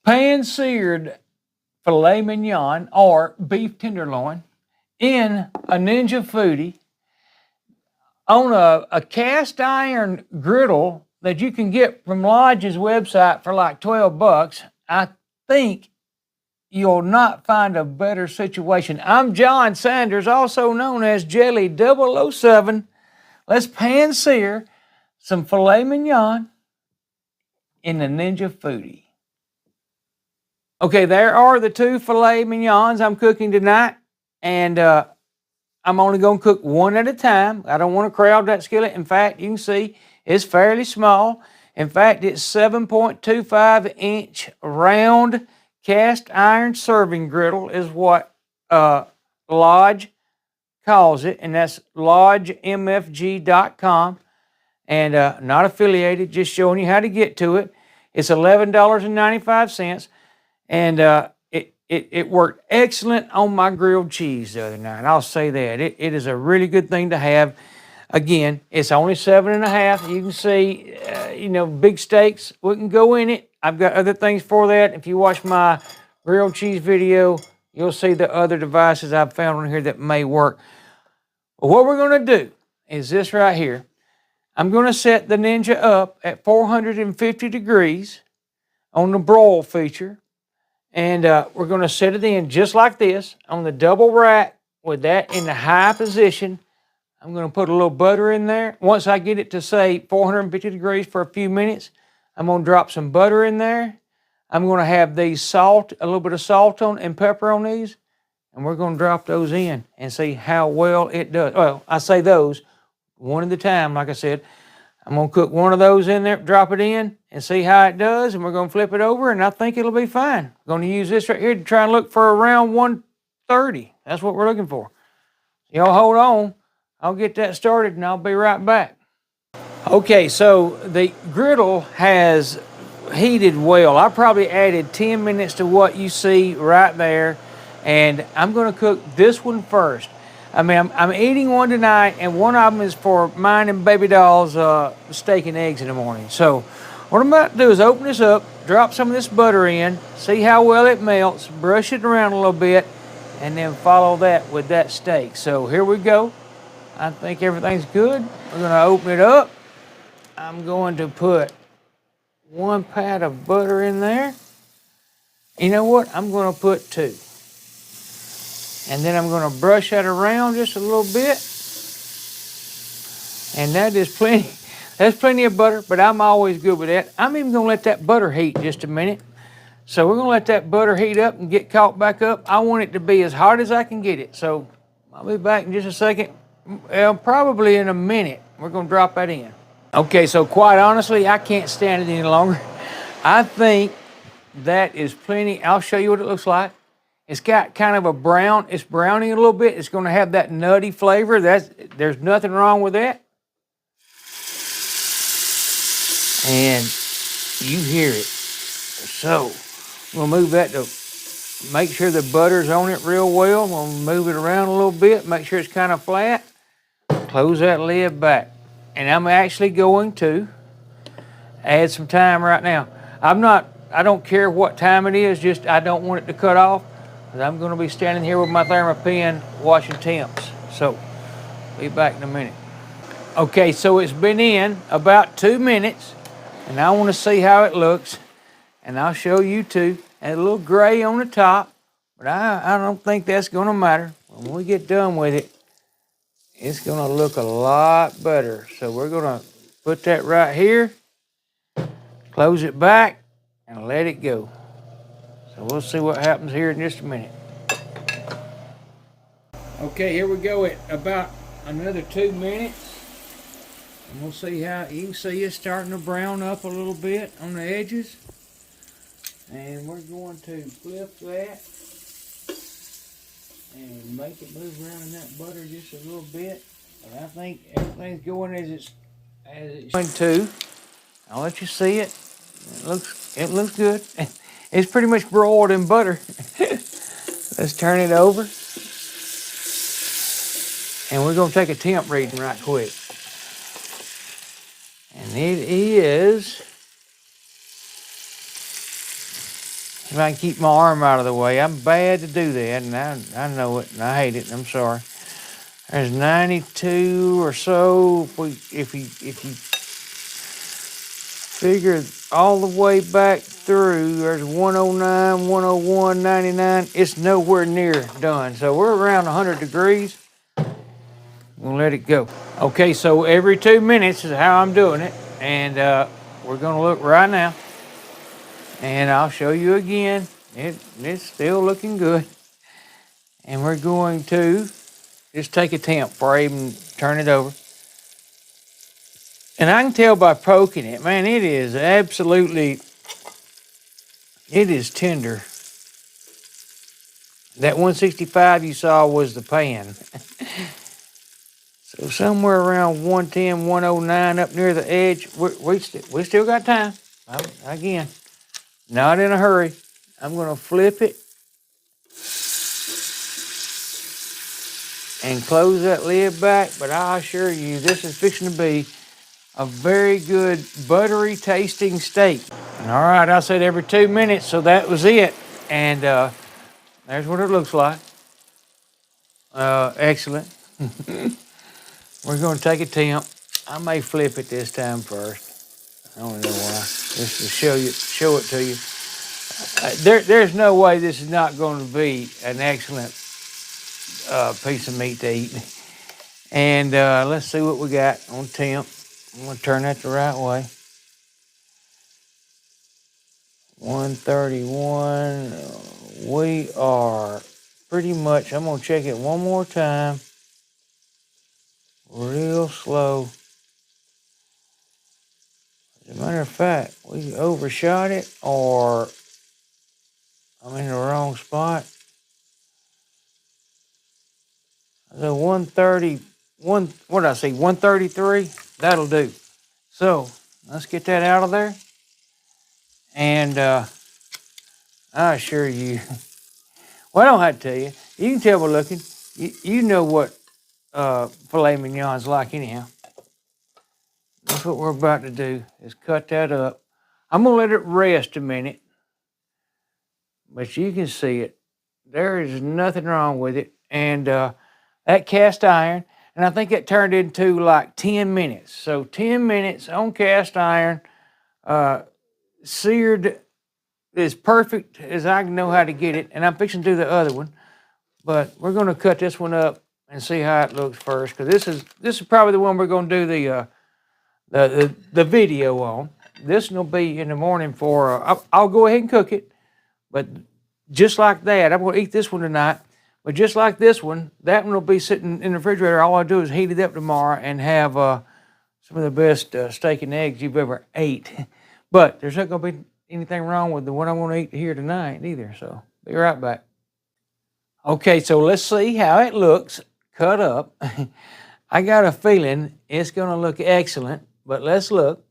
pan-seared filet mignon or beef tenderloin in a Ninja Foodi on a cast iron griddle that you can get from Lodge's website for like $12. I think you'll not find a better situation. I'm John Sanders, also known as Jelly 007. Let's pan sear some filet mignon in the Ninja Foodi. Okay, there are the two filet mignons I'm cooking tonight, and I'm only going to cook one at a time. I don't want to crowd that skillet. In fact, you can see it's fairly small. In fact, it's 7.25-inch round cast iron serving griddle is what Lodge calls it, and that's lodgemfg.com, and not affiliated, just showing you how to get to it. It's $11.95, and it worked excellent on my grilled cheese the other night. I'll say that. It is a really good thing to have. Again, it's only 7.5. You can see, big steaks wouldn't go in it. I've got other things for that. If you watch my grilled cheese video, you'll see the other devices I've found on here that may work. Well, what we're going to do is this right here. I'm going to set the Ninja up at 450 degrees on the broil feature. And we're going to set it in just like this on the double rack with that in the high position. I'm going to put a little butter in there. Once I get it to say 450 degrees for a few minutes, I'm going to drop some butter in there. I'm going to have these a little bit of salt on and pepper on these, and we're going to drop those in and see how well it does. Well, I say those one at a time, like I said. I'm going to cook one of those in there, drop it in, and see how it does, and we're going to flip it over, and I think it'll be fine. I'm going to use this right here to try and look for around 130. That's what we're looking for. Y'all hold on. I'll get that started, and I'll be right back. Okay, so the griddle has heated well. I probably added 10 minutes to what you see right there, and I'm going to cook this one first. I mean, I'm eating one tonight, and one of them is for mine and baby doll's steak and eggs in the morning. So what I'm about to do is open this up, drop some of this butter in, see how well it melts, brush it around a little bit, and then follow that with that steak. So here we go. I think everything's good. We're going to open it up. I'm going to put 1 pat of butter in there. You know what? I'm going to put 2. And then I'm going to brush that around just a little bit. And that is plenty. That's plenty of butter, but I'm always good with that. I'm even going to let that butter heat just a minute. So we're going to let that butter heat up and get caught back up. I want it to be as hot as I can get it. So I'll be back in just a second. Probably in a minute. We're going to drop that in. Okay, so quite honestly, I can't stand it any longer. I think that is plenty. I'll show you what it looks like. It's got kind of a brown, it's browning a little bit. It's going to have that nutty flavor. There's nothing wrong with that. And you hear it. So we'll move that to make sure the butter's on it real well. We'll move it around a little bit, make sure it's kind of flat. Close that lid back. And I'm actually going to add some thyme right now. I don't care what time it is, just I don't want it to cut off. I'm going to be standing here with my Thermopen watching temps. So, be back in a minute. Okay, so it's been in about 2 minutes, and I want to see how it looks. And I'll show you too. And a little gray on the top, but I don't think that's going to matter. When we get done with it, it's going to look a lot better. So we're going to put that right here, close it back, and let it go. So we'll see what happens here in just a minute. Okay, here we go at about another 2 minutes. And we'll see how, you can see it's starting to brown up a little bit on the edges. And we're going to flip that and make it move around in that butter just a little bit. But I think everything's going as it's going to. I'll let you see it. It looks good. It's pretty much broiled in butter. Let's turn it over. And we're going to take a temp reading right quick. And it is If I can keep my arm out of the way. I'm bad to do that, and I know it, and I hate it, and I'm sorry. There's 92 or so. If you figure all the way back through, there's 109, 101, 99. It's nowhere near done. So we're around 100 degrees. We'll let it go. Okay, so every 2 minutes is how I'm doing it. And we're gonna look right now. And I'll show you again. It's still looking good. And we're going to just take a temp before I even turn it over. And I can tell by poking it, man, it is absolutely, it is tender. That 165 you saw was the pan. So somewhere around 110, 109 up near the edge, we still got time. Again, not in a hurry. I'm gonna flip it and close that lid back, but I assure you, this is fixing to be a very good buttery tasting steak. All right, I said every 2 minutes, so that was it. And there's what it looks like. Excellent. We're gonna take a temp. I may flip it this time first. I don't know why. Just to show it to you. There's no way this is not going to be an excellent piece of meat to eat. And let's see what we got on temp. I'm gonna turn that the right way. 131. We are pretty much, I'm gonna check it one more time. Real slow. As a matter of fact, we overshot it, or I'm in the wrong spot. The 130, what did I say, 133? That'll do. So let's get that out of there. And I assure you, well, I don't have to tell you. You can tell by looking. You know what filet mignon's like anyhow. That's what we're about to do, is cut that up. I'm gonna let it rest a minute, but you can see it. There is nothing wrong with it. And that cast iron, and I think it turned into like 10 minutes. So 10 minutes on cast iron, seared as perfect as I know how to get it. And I'm fixing to do the other one, but we're gonna cut this one up and see how it looks first, because this is probably the one we're gonna do the video on. This will be in the morning for, I'll go ahead and cook it, but just like that, I'm gonna eat this one tonight. But just like this one, that one will be sitting in the refrigerator. All I do is heat it up tomorrow and have some of the best steak and eggs you've ever ate. But there's not going to be anything wrong with the one I want to eat here tonight either. So be right back. Okay, so let's see how it looks cut up. I got a feeling it's going to look excellent, but let's look.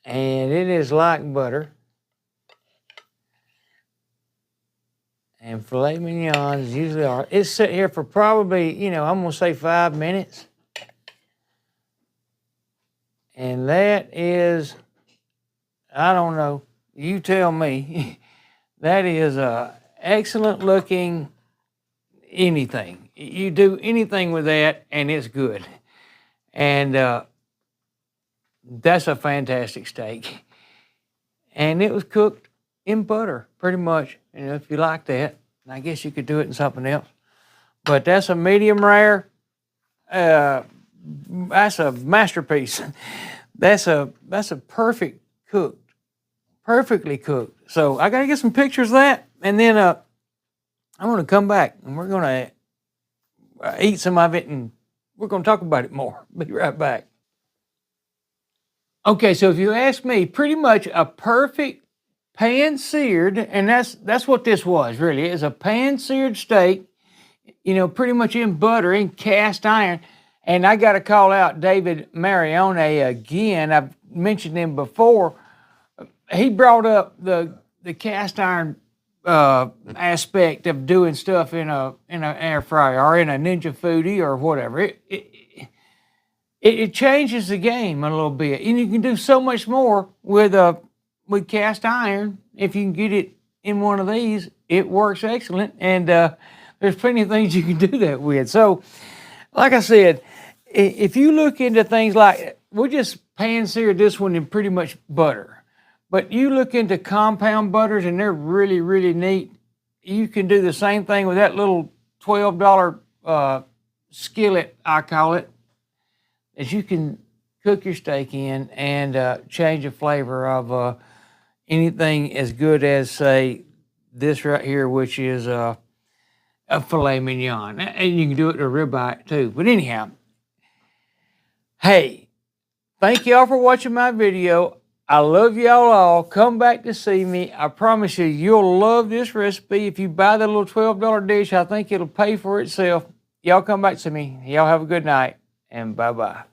And it is like butter. And filet mignons usually are. It's sitting here for probably, I'm going to say 5 minutes. And that is, I don't know, you tell me. That is a excellent looking anything. You do anything with that and it's good. And that's a fantastic steak. And it was cooked in butter, pretty much. If you like that, I guess you could do it in something else. But that's a medium rare. That's a masterpiece. That's a perfect cooked, perfectly cooked. So I gotta get some pictures of that, and then I'm gonna come back and we're gonna eat some of it, and we're gonna talk about it more. Be right back. Okay, so if you ask me, pretty much a perfect pan-seared, and that's what this was, really. It's a pan-seared steak, pretty much in butter, in cast iron. And I got to call out David Marione again. I've mentioned him before. He brought up the cast iron aspect of doing stuff in an air fryer or in a Ninja Foodi or whatever. it changes the game a little bit, and you can do so much more with cast iron. If you can get it in one of these, it works excellent, and there's plenty of things you can do that with. So, like I said, if you look into things like, we just pan-seared this one in pretty much butter, but you look into compound butters, and they're really, really neat. You can do the same thing with that little $12 skillet, I call it, that you can cook your steak in and change the flavor of anything as good as, say, this right here, which is a filet mignon. And you can do it to a ribeye too. But anyhow, hey, thank y'all for watching my video. I love y'all all. Come back to see me. I promise you, you'll love this recipe. If you buy the little $12 dish, I think it'll pay for itself. Y'all come back to me. Y'all have a good night, and bye-bye.